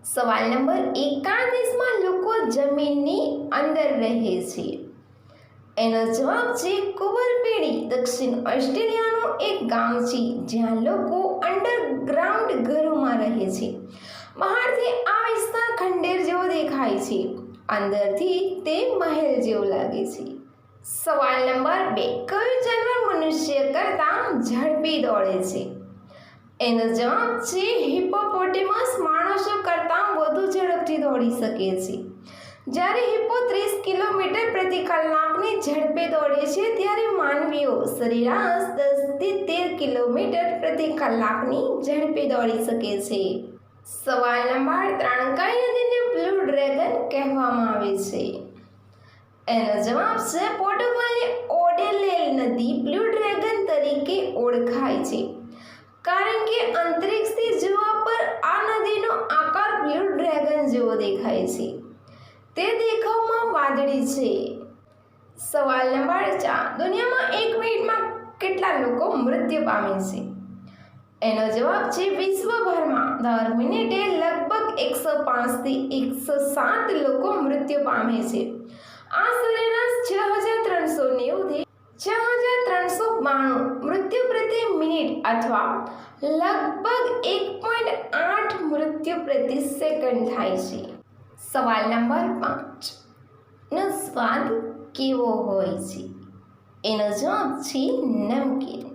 સવાલ નંબર 41 દેશમાં લોકો જમીનની અંદર રહે છે. એનો જવાબ છે કુંવરપેડી. દક્ષિણ ઓસ્ટ્રેલિયાનું એક ગામ છે જ્યાં લોકો અંડરગ્રાઉન્ડ ઘરોમાં રહે છે. બહારથી આ વિસ્તાર ખંડેર જેવો દેખાય છે, અંદરથી તે મહેલ જેવો લાગે છે. સવાલ નંબર 2, કયું જાનવર મનુષ્ય કરતાં ઝડપી દોડે છે? એનો જવાબ છે હિપ્પોપોટેમસ. માણસો કરતાં વધુ ઝડપથી દોડી શકે છે. જ્યારે હિપ્પો 30 કિલોમીટર પ્રતિ કલાકની ઝડપે દોડે છે, ત્યારે માનવીઓ સરેરાશ 10 થી 13 કિલોમીટર પ્રતિ કલાકની ઝડપે દોડી શકે છે. સવાલ નંબર 3, કઈ નદીને બ્લુ ડ્રેગન કહેવામાં આવે છે? એનો જવાબ છે પોર્ટુગલની ઓડેલેલ નદી બ્લુ ડ્રેગન તરીકે ઓળખાય છે, કારણ કે અંતરિક્ષથી જોવા પર આ નદીનો આકાર બ્લુ ડ્રેગન જેવો દેખાય છે. તે દેખાવમાં વાદળી છે. સવાલ નંબર 4, દુનિયામાં 1 મિનિટમાં કેટલા લોકો મૃત્યુ પામે છે? એનો જવાબ છે વિશ્વભરમાં દર મિનિટે લગભગ 105 થી 107 લોકો મૃત્યુ પામે છે. આ સરેરાશ 6390 થી 6392 મૃત્યુ પ્રતિ મિનિટ અથવા લગભગ 1.8 મૃત્યુ પ્રતિ સેકન્ડ થાય છે. સવાલ નંબર 5, નો સ્વાદ કેવો હોય છે? એનો જવાબ છે નમકીન.